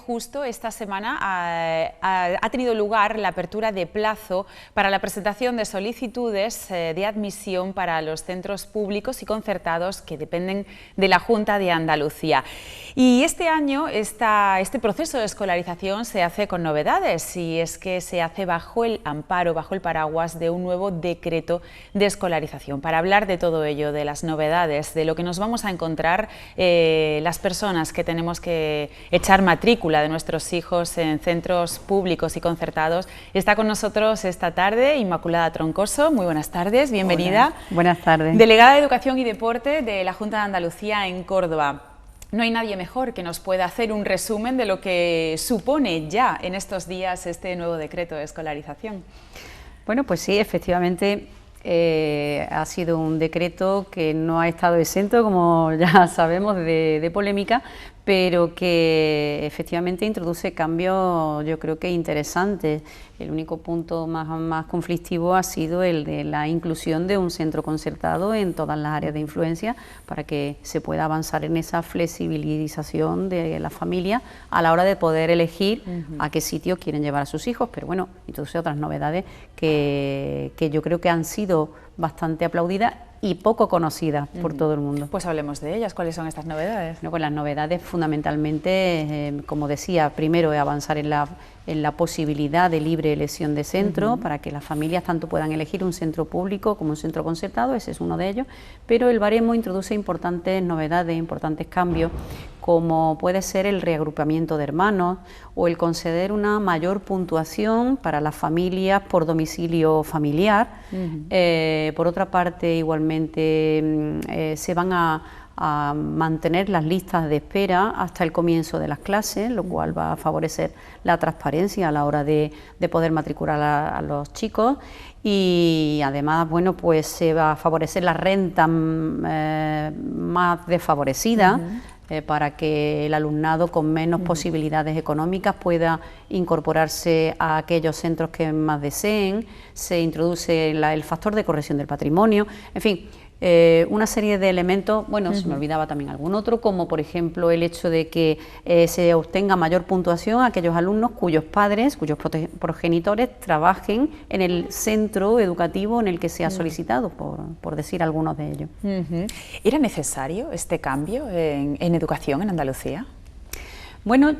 Justo esta semana ha tenido lugar la apertura de plazo para la presentación de solicitudes de admisión para los centros públicos y concertados que dependen de la Junta de Andalucía. Y este año este proceso de escolarización se hace con novedades, y es que se hace bajo el amparo, bajo el paraguas de un nuevo decreto de escolarización. Para hablar de todo ello, de las novedades, de lo que nos vamos a encontrar las personas que tenemos que echar matrícula de nuestros hijos en centros públicos y concertados, está con nosotros esta tarde Inmaculada Troncoso. Muy buenas tardes, bienvenida. Hola, buenas tardes. Delegada de Educación y Deporte de la Junta de Andalucía en Córdoba. No hay nadie mejor que nos pueda hacer un resumen de lo que supone ya en estos días este nuevo decreto de escolarización. Bueno, pues sí, efectivamente ha sido un decreto que no ha estado exento, como ya sabemos, de polémica, pero que efectivamente introduce cambios, yo creo que interesantes. El único punto más conflictivo ha sido el de la inclusión de un centro concertado en todas las áreas de influencia, para que se pueda avanzar en esa flexibilización de la familia a la hora de poder elegir a qué sitio quieren llevar a sus hijos. Pero bueno, introduce otras novedades que yo creo que han sido bastante aplaudidas y poco conocidas por todo el mundo. Pues hablemos de ellas. ¿Cuáles son estas novedades? Bueno, pues las novedades fundamentalmente, como decía, primero es avanzar en la posibilidad de libre elección de centro, para que las familias tanto puedan elegir un centro público como un centro concertado. Ese es uno de ellos, pero el baremo introduce importantes novedades, importantes cambios, como puede ser el reagrupamiento de hermanos o el conceder una mayor puntuación para las familias por domicilio familiar. Por otra parte, igualmente se van a mantener las listas de espera hasta el comienzo de las clases, lo cual va a favorecer la transparencia a la hora de poder matricular a los chicos. Y además, bueno, pues se va a favorecer las rentas más desfavorecidas, para que el alumnado con menos posibilidades económicas pueda incorporarse a aquellos centros que más deseen. Se introduce el factor de corrección del patrimonio, en fin, una serie de elementos. Bueno, se me olvidaba también algún otro, como por ejemplo el hecho de que se obtenga mayor puntuación a aquellos alumnos cuyos padres, cuyos progenitores trabajen en el centro educativo en el que se ha solicitado, por decir algunos de ellos. ¿Era necesario este cambio en educación en Andalucía? Bueno,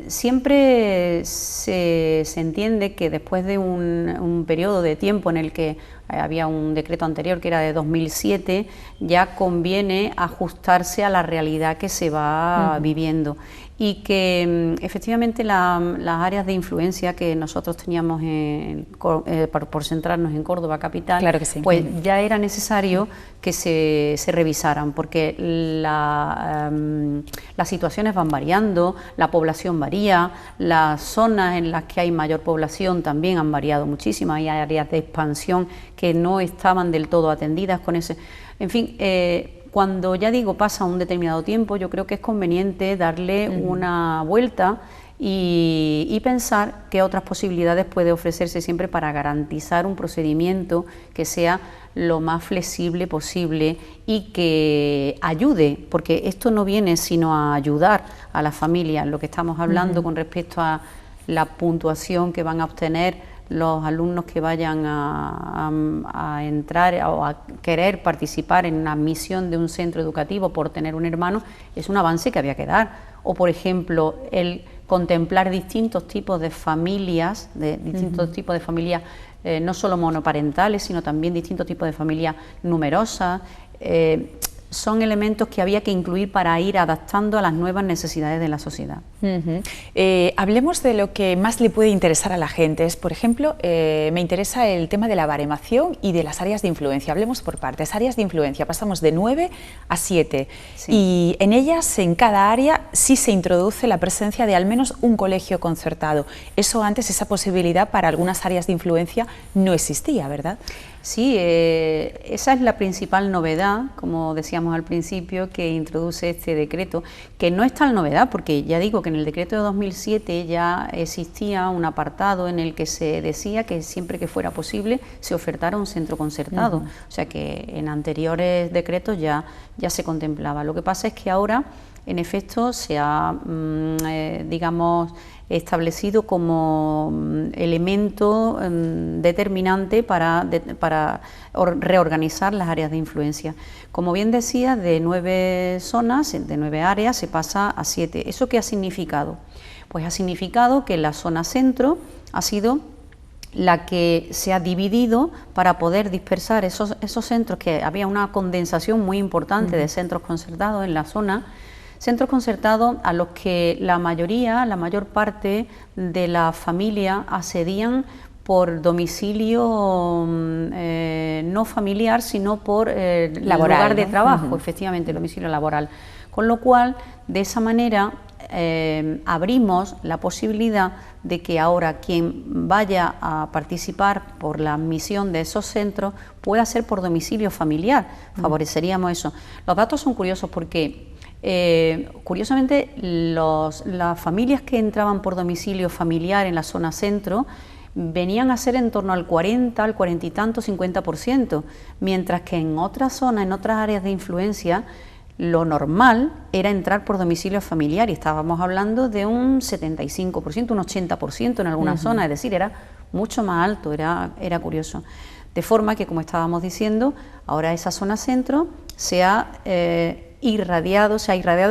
siempre se entiende que después de un periodo de tiempo en el que había un decreto anterior que era de 2007, ya conviene ajustarse a la realidad que se va viviendo, y que efectivamente las áreas de influencia que nosotros teníamos por centrarnos en Córdoba capital, claro que sí, pues ya era necesario que se revisaran, porque las situaciones van variando, la población varía, las zonas en las que hay mayor población también han variado muchísimo, hay áreas de expansión que no estaban del todo atendidas con ese. En fin, cuando ya digo pasa un determinado tiempo, yo creo que es conveniente darle una vuelta y pensar qué otras posibilidades puede ofrecerse siempre para garantizar un procedimiento que sea lo más flexible posible y que ayude, porque esto no viene sino a ayudar a las familias. Lo que estamos hablando con respecto a la puntuación que van a obtener los alumnos que vayan a entrar o a querer participar en una admisión de un centro educativo por tener un hermano, es un avance que había que dar. O, por ejemplo, el contemplar distintos tipos de familias, no solo monoparentales, sino también distintos tipos de familias numerosas. son elementos que había que incluir para ir adaptando a las nuevas necesidades de la sociedad. Hablemos de lo que más le puede interesar a la gente. Por ejemplo, me interesa el tema de la baremación y de las áreas de influencia. Hablemos por partes. Áreas de influencia, pasamos de 9 a 7 Sí. y en ellas, en cada área, sí se introduce la presencia de al menos un colegio concertado. Eso antes, esa posibilidad para algunas áreas de influencia no existía, ¿verdad? Sí, esa es la principal novedad, como decíamos al principio, que introduce este decreto, que no es tal novedad, porque ya digo que en el decreto de 2007 ya existía un apartado en el que se decía que siempre que fuera posible se ofertara un centro concertado, o sea que en anteriores decretos ya se contemplaba. Lo que pasa es que ahora, en efecto, se ha, digamos, establecido como elemento determinante para reorganizar las áreas de influencia. Como bien decía, de 9 zonas, de 9 áreas, se pasa a 7. ¿Eso qué ha significado? Pues ha significado que la zona centro ha sido la que se ha dividido para poder dispersar esos centros, que había una condensación muy importante de centros concertados en la zona. Centros concertados a los que la mayor parte de la familia accedían por domicilio no familiar, sino por laboral, lugar de ¿no? Trabajo, efectivamente, domicilio laboral. Con lo cual, de esa manera, abrimos la posibilidad de que ahora quien vaya a participar por la admisión de esos centros pueda ser por domicilio familiar. Favoreceríamos eso. Los datos son curiosos porque curiosamente, las familias que entraban por domicilio familiar en la zona centro venían a ser en torno al 40, al 40 y tanto, 50%, mientras que en otras zonas, en otras áreas de influencia, lo normal era entrar por domicilio familiar y estábamos hablando de un 75%, un 80% en algunas zonas, es decir, era mucho más alto, era curioso. De forma que, como estábamos diciendo, ahora esa zona centro se ha irradiado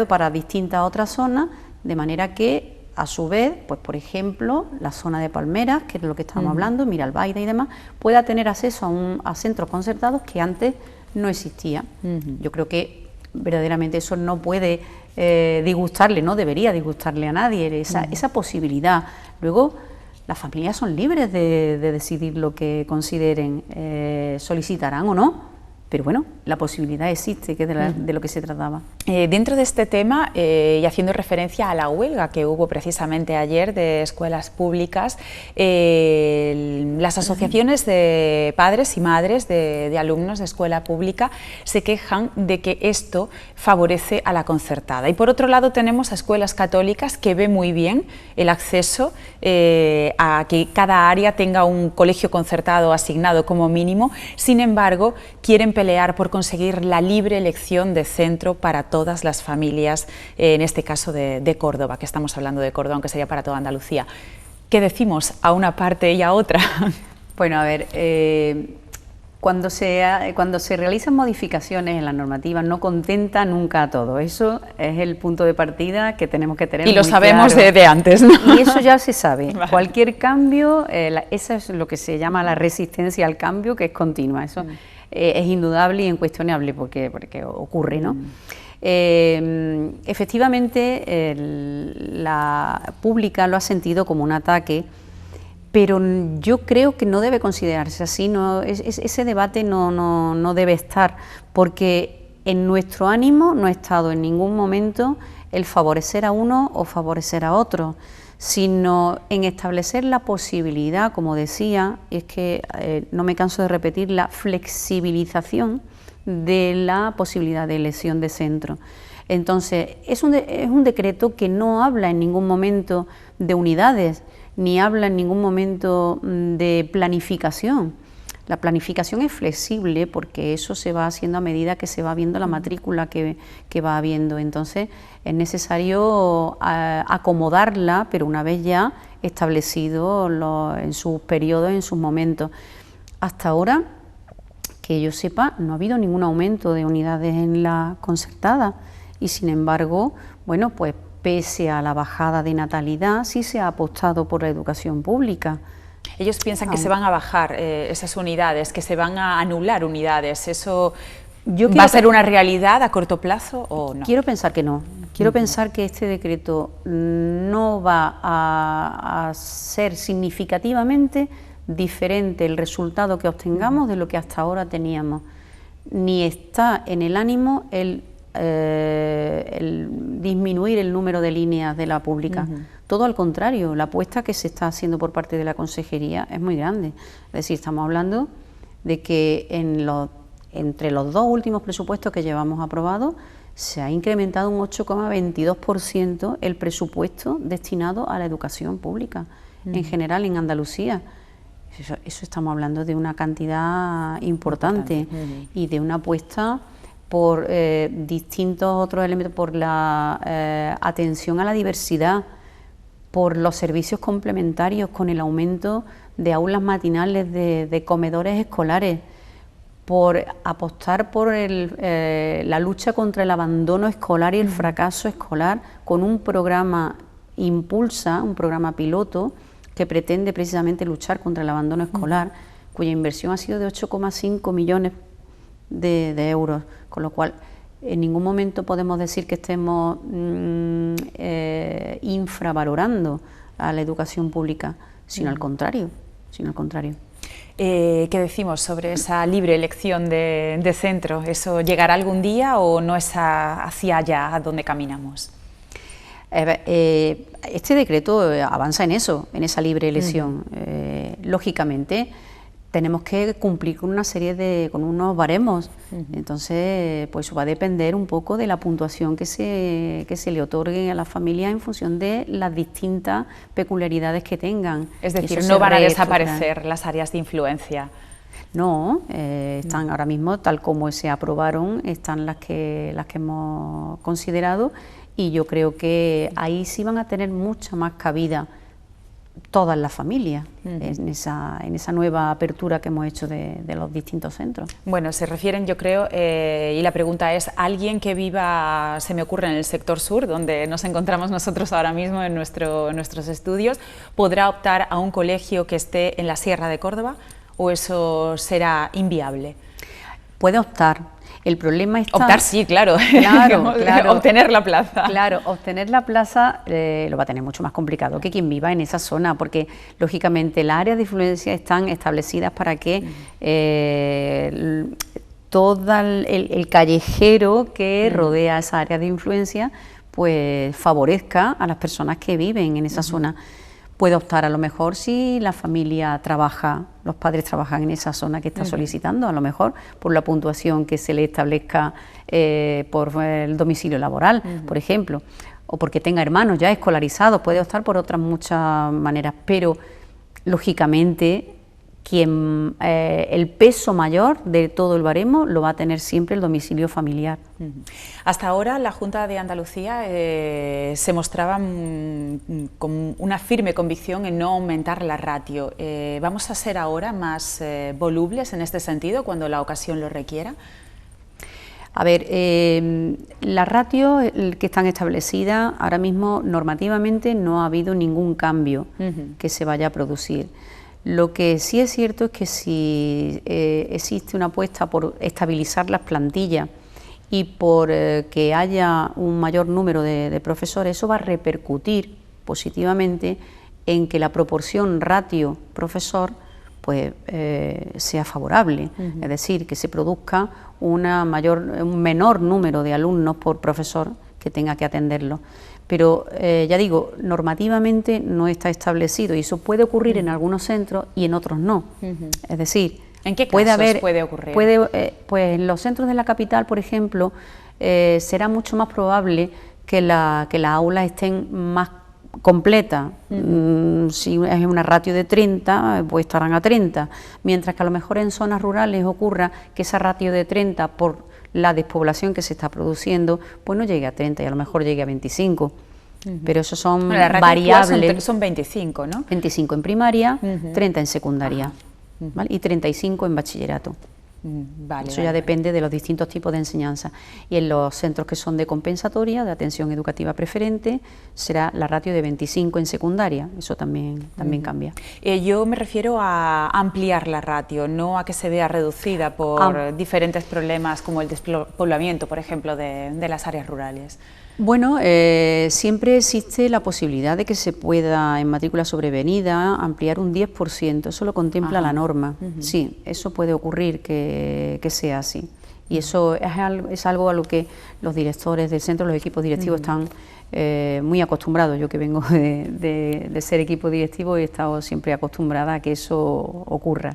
para distintas otras zonas, de manera que, a su vez, pues por ejemplo, la zona de Palmeras, que es de lo que estamos hablando, Miralbaida y demás, pueda tener acceso a centros concertados que antes no existía. Yo creo que verdaderamente eso no puede disgustarle, no debería disgustarle a nadie, esa posibilidad. Luego, las familias son libres de decidir lo que consideren, solicitarán o no. Pero bueno, la posibilidad existe, que es de lo que se trataba. Dentro de este tema, y haciendo referencia a la huelga que hubo precisamente ayer de escuelas públicas, las asociaciones de padres y madres de alumnos de escuela pública se quejan de que esto favorece a la concertada. Y por otro lado tenemos a escuelas católicas que ven muy bien el acceso a que cada área tenga un colegio concertado asignado como mínimo. Sin embargo, quieren pelear por conseguir la libre elección de centro para todas las familias, en este caso de Córdoba, que estamos hablando de Córdoba, aunque sería para toda Andalucía. ¿Qué decimos a una parte y a otra? Bueno, a ver, cuando se realizan modificaciones en la normativa no contenta nunca a todos. Eso es el punto de partida que tenemos que tener. Y lo muy sabemos claro. de antes, ¿no? Y eso ya se sabe. Vale. Cualquier cambio, eso es lo que se llama la resistencia al cambio, que es continua. Eso es indudable y incuestionable porque ocurre, ¿no? Efectivamente, la pública lo ha sentido como un ataque, pero yo creo que no debe considerarse así, ese debate no debe estar, porque en nuestro ánimo no ha estado en ningún momento el favorecer a uno o favorecer a otro, sino en establecer la posibilidad, como decía, es que no me canso de repetir, la flexibilización de la posibilidad de elección de centro. Entonces, es un decreto que no habla en ningún momento de unidades, ni habla en ningún momento de planificación. La planificación es flexible porque eso se va haciendo a medida que se va viendo la matrícula que va habiendo. Entonces, es necesario acomodarla, pero una vez ya establecido en sus periodos, en sus momentos. Hasta ahora, que yo sepa, no ha habido ningún aumento de unidades en la concertada y, sin embargo, bueno, pues pese a la bajada de natalidad, sí se ha apostado por la educación pública. Ellos piensan que se van a bajar esas unidades, que se van a anular unidades. Eso ¿Va a ser una realidad a corto plazo o no? Quiero pensar que no. Quiero pensar que este decreto no va a ser significativamente diferente el resultado que obtengamos de lo que hasta ahora teníamos. Ni está en el ánimo el disminuir el número de líneas de la pública. Todo al contrario, la apuesta que se está haciendo por parte de la Consejería es muy grande. Es decir, estamos hablando de que entre los dos últimos presupuestos que llevamos aprobados se ha incrementado un 8,22% el presupuesto destinado a la educación pública, en general en Andalucía. Eso estamos hablando de una cantidad importante y de una apuesta por distintos otros elementos, por la atención a la diversidad, por los servicios complementarios con el aumento de aulas matinales, de comedores escolares, por apostar por la lucha contra el abandono escolar y el fracaso escolar con un programa Impulsa, un programa piloto que pretende precisamente luchar contra el abandono escolar, cuya inversión ha sido de 8,5 millones de euros, con lo cual en ningún momento podemos decir que estemos infravalorando a la educación pública, sino al contrario, ¿Qué decimos sobre esa libre elección de centro? ¿Eso llegará algún día o no es hacia allá a donde caminamos? Este decreto avanza en eso, en esa libre elección. Lógicamente tenemos que cumplir con una serie con unos baremos, entonces pues va a depender un poco de la puntuación que se le otorgue a las familias en función de las distintas peculiaridades que tengan. Es decir, no van a desaparecer las áreas de influencia. No, están ahora mismo, tal como se aprobaron, están las que hemos considerado, y yo creo que ahí sí van a tener mucha más cabida todas las familias en esa nueva apertura que hemos hecho de los distintos centros. Bueno, se refieren, yo creo, y la pregunta es, ¿alguien que viva, se me ocurre, en el sector sur, donde nos encontramos nosotros ahora mismo en nuestros estudios, podrá optar a un colegio que esté en la Sierra de Córdoba, o eso será inviable? Puede optar. El problema está... Optar sí, claro. Claro. Obtener la plaza. Claro, obtener la plaza lo va a tener mucho más complicado que quien viva en esa zona, porque lógicamente las áreas de influencia están establecidas para que todo el callejero que rodea esa área de influencia pues favorezca a las personas que viven en esa zona. Puede optar a lo mejor si la familia trabaja, los padres trabajan en esa zona que está solicitando, a lo mejor por la puntuación que se le establezca por el domicilio laboral, por ejemplo, o porque tenga hermanos ya escolarizados, puede optar por otras muchas maneras, pero lógicamente el peso mayor de todo el baremo lo va a tener siempre el domicilio familiar. Hasta ahora la Junta de Andalucía se mostraba con una firme convicción en no aumentar la ratio. ¿Vamos a ser ahora más volubles en este sentido cuando la ocasión lo requiera? A ver, las ratios que están establecidas ahora mismo normativamente no ha habido ningún cambio que se vaya a producir. Lo que sí es cierto es que si existe una apuesta por estabilizar las plantillas y por que haya un mayor número de profesores, eso va a repercutir positivamente en que la proporción ratio-profesor pues, sea favorable, es decir, que se produzca un menor número de alumnos por profesor que tenga que atenderlo. Pero ya digo, normativamente no está establecido y eso puede ocurrir en algunos centros y en otros no. Es decir, ¿en qué casos puede ocurrir? Pues en los centros de la capital, por ejemplo, será mucho más probable que las aulas estén más completas. Si es una ratio de 30, pues estarán a 30, mientras que a lo mejor en zonas rurales ocurra que esa ratio de 30 por la despoblación que se está produciendo, pues no llegue a 30 y a lo mejor llegue a 25. Pero eso son variables. Son 25, ¿no? 25 en primaria, 30 en secundaria, ¿vale? Y 35 en bachillerato. Vale, Eso ya depende de los distintos tipos de enseñanza. Y en los centros que son de compensatoria, de atención educativa preferente, será la ratio de 25 en secundaria. Eso también cambia. Yo me refiero a ampliar la ratio, no a que se vea reducida por diferentes problemas como el despoblamiento, por ejemplo, de las áreas rurales. Bueno, siempre existe la posibilidad de que se pueda, en matrícula sobrevenida, ampliar un 10%, eso lo contempla la norma. Sí, eso puede ocurrir que sea así. Y eso es algo a lo que los directores del centro, los equipos directivos están muy acostumbrados. Yo que vengo de ser equipo directivo he estado siempre acostumbrada a que eso ocurra,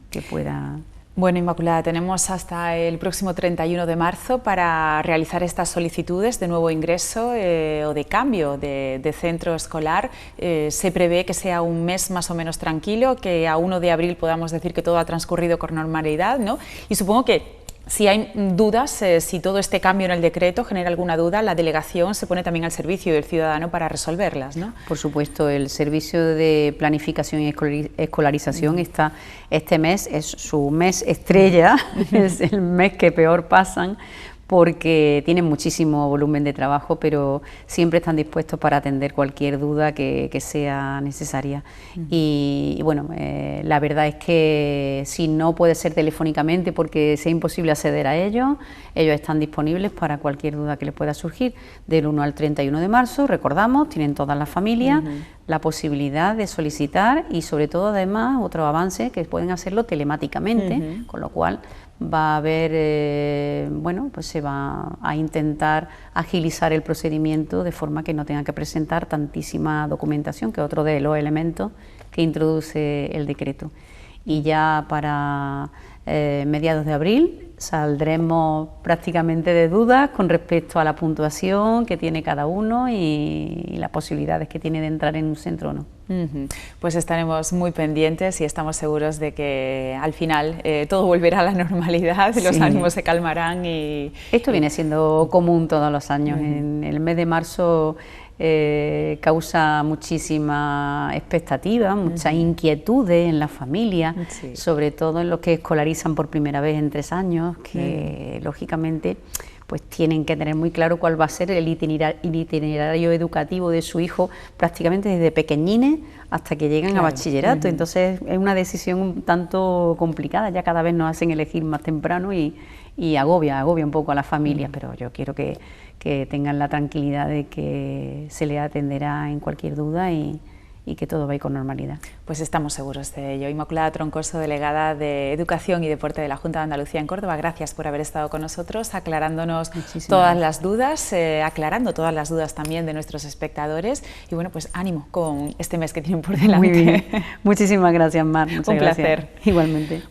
que pueda... Bueno, Inmaculada, tenemos hasta el próximo 31 de marzo para realizar estas solicitudes de nuevo ingreso o de cambio de centro escolar. Se prevé que sea un mes más o menos tranquilo, que a 1 de abril podamos decir que todo ha transcurrido con normalidad, ¿no? Y supongo que si hay dudas, si todo este cambio en el decreto genera alguna duda, la delegación se pone también al servicio del ciudadano para resolverlas, ¿no? Por supuesto, el servicio de planificación y escolarización está, este mes es su mes estrella, es el mes que peor pasan, porque tienen muchísimo volumen de trabajo, pero siempre están dispuestos para atender cualquier duda que sea necesaria. Y bueno, la verdad es que si no puede ser telefónicamente porque sea imposible acceder a ellos están disponibles para cualquier duda que les pueda surgir. Del 1 al 31 de marzo, recordamos, tienen todas las familias la posibilidad de solicitar y sobre todo además otro avance que pueden hacerlo telemáticamente, con lo cual va a haber, bueno, pues se va a intentar agilizar el procedimiento de forma que no tenga que presentar tantísima documentación, que es otro de los elementos que introduce el decreto. Y ya para mediados de abril saldremos prácticamente de dudas con respecto a la puntuación que tiene cada uno y las posibilidades que tiene de entrar en un centro o no. Pues estaremos muy pendientes y estamos seguros de que al final todo volverá a la normalidad, los ánimos se calmarán y... Esto viene siendo común todos los años. En el mes de marzo causa muchísima expectativa, muchas inquietudes en las familias, sobre todo en los que escolarizan por primera vez en 3 años, que lógicamente pues tienen que tener muy claro cuál va a ser el itinerario educativo de su hijo prácticamente desde pequeñines hasta que llegan a bachillerato. Entonces es una decisión un tanto complicada, ya cada vez nos hacen elegir más temprano y agobia un poco a las familias, pero yo quiero que tengan la tranquilidad de que se les atenderá en cualquier duda y que todo va a ir con normalidad. Pues estamos seguros de ello. Inmaculada Troncoso, delegada de Educación y Deporte de la Junta de Andalucía en Córdoba, gracias por haber estado con nosotros, aclarándonos todas las dudas, aclarando todas las dudas también de nuestros espectadores y bueno, pues ánimo con este mes que tienen por delante. Muy bien. Muchísimas gracias, Mar. Muchas gracias. Placer. Igualmente.